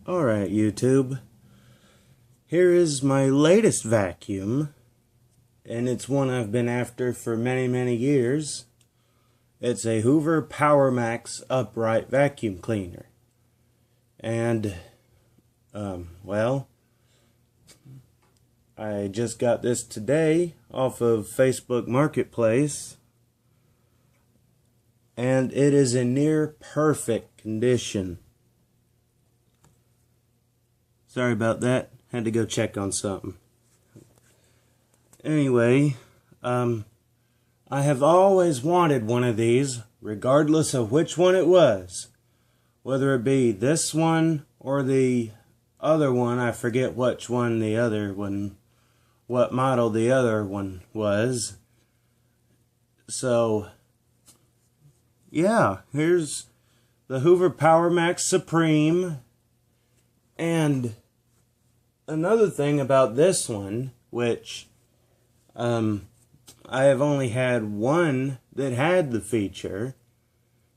Alright, YouTube. Here is my latest vacuum, and it's one I've been after for many years. It's a Hoover PowerMax upright vacuum cleaner. And, well, I just got this today off of Facebook Marketplace, and it is in near perfect condition. Sorry about that. Had to go check on something. Anyway, I have always wanted one of these, regardless of which one it was. Whether it be this one or the other one, I forget which one the other one, what model the other one was. So, yeah, here's the Hoover PowerMax Supreme. And another thing about this one, which I have only had one that had the feature,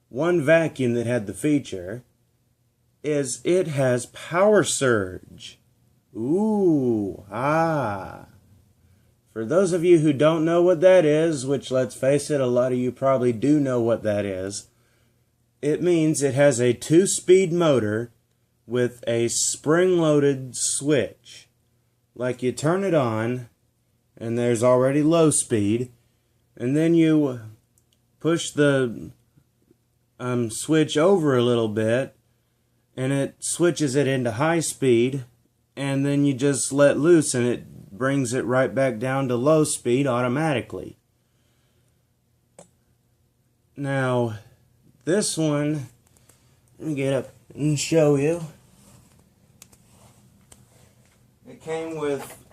one vacuum that had the feature, is it has power surge. Ooh, For those of you who don't know what that is, which let's face it, a lot of you probably do know what that is, it means it has a 2-speed motor with a spring-loaded switch. Like you turn it on, and there's already low speed, and then you push the switch over a little bit, and it switches it into high speed, and then you just let loose, and it brings it right back down to low speed automatically. Now, this one, let me get up and show you. It came with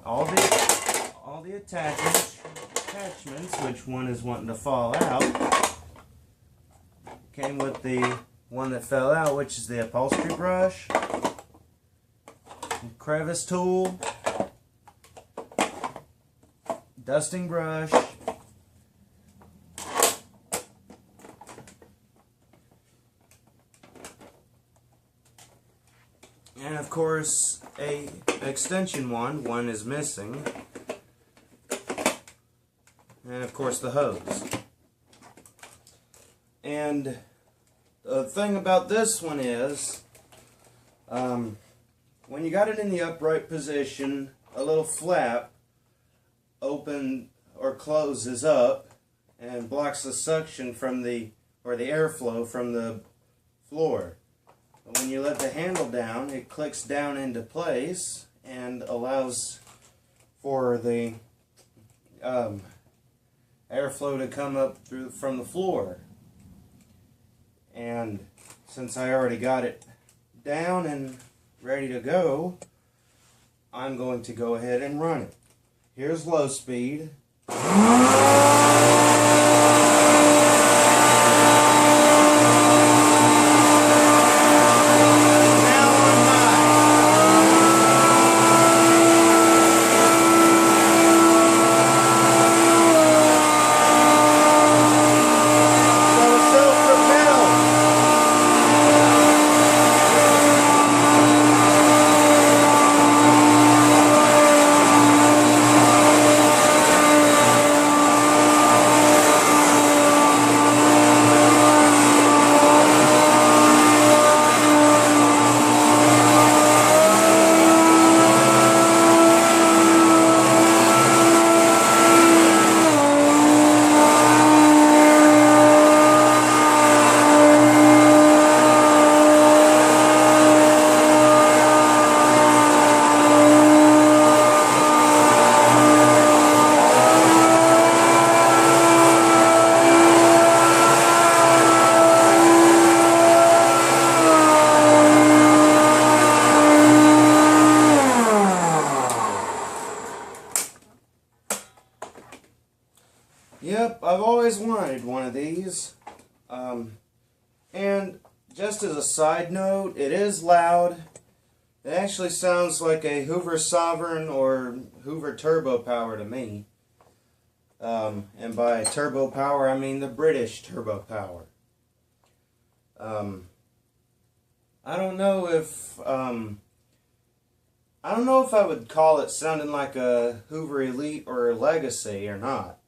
all the attachments, which one is wanting to fall out. Came with the one that fell out, which is the upholstery brush, crevice tool, dusting brush, and of course a extension one is missing, and of course the hose. And the thing about this one is, when you got it in the upright position, a little flap open or closes up and blocks the suction from the airflow from the floor. When you let the handle down, it clicks down into place and allows for the airflow to come up from the floor. And since I already got it down and ready to go, I'm going to go ahead and run it. Here's low speed. Yep, I've always wanted one of these. And just as a side note, it is loud. It actually sounds like a Hoover Sovereign or Hoover Turbo Power to me. And by turbo power, I mean the British turbo power. I don't know if I would call it sounding like a Hoover Elite or a Legacy or not.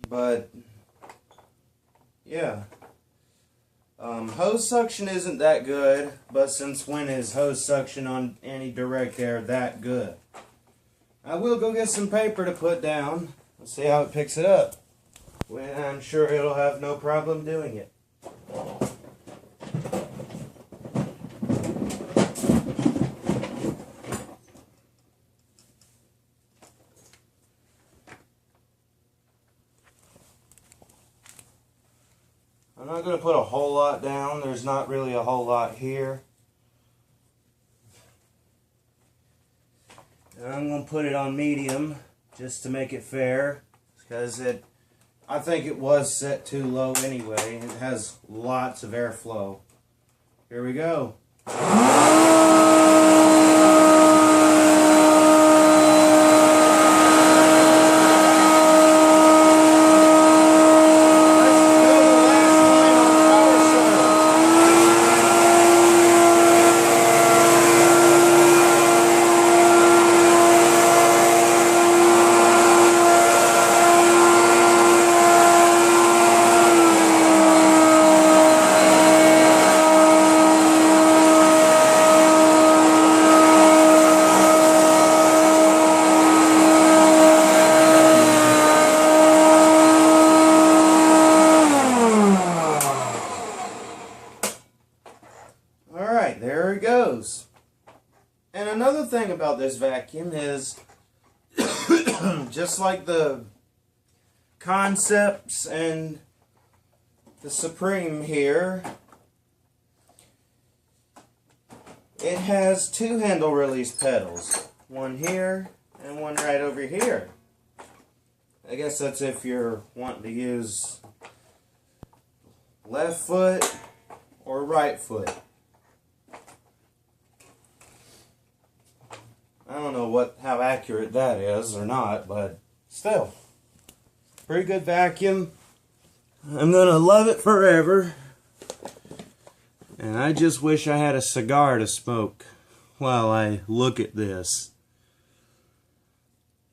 But yeah. Hose suction isn't that good, but since when is hose suction on any direct air that good? I will go get some paper to put down. Let's see how it picks it up. Well, I'm sure it'll have no problem doing it. I'm not going to put a whole lot down. There's not really a whole lot here. And I'm going to put it on medium just to make it fair, because I think it was set too low anyway. It has lots of airflow. Here we go. Alright, there it goes. And another thing about this vacuum is, just like the Concepts and the Supreme here, it has two handle release pedals. One here and one right over here. I guess that's if you're wanting to use left foot or right foot. I don't know how accurate that is or not, but still, pretty good vacuum. I'm gonna love it forever. And I just wish I had a cigar to smoke while I look at this.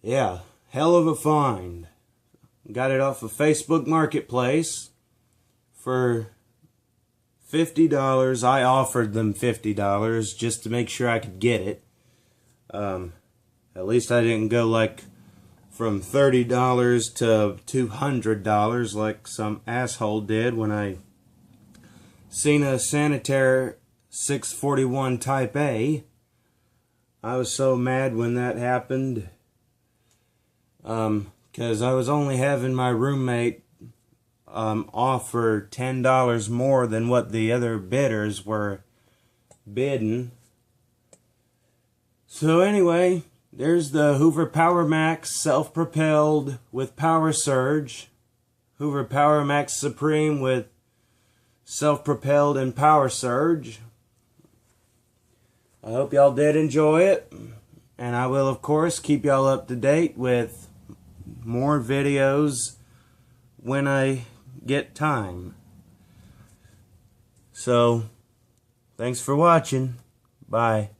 Yeah, hell of a find. Got it off of Facebook Marketplace for $50. I offered them $50 just to make sure I could get it. At least I didn't go like from $30 to $200 like some asshole did when I seen a Sanitaire 641 Type A. I was so mad when that happened, because I was only having my roommate offer $10 more than what the other bidders were bidding. So anyway, there's the Hoover PowerMax self-propelled with power surge, Hoover PowerMax Supreme with self-propelled and power surge. I hope y'all did enjoy it, and I will of course keep y'all up to date with more videos when I get time. So, thanks for watching. Bye.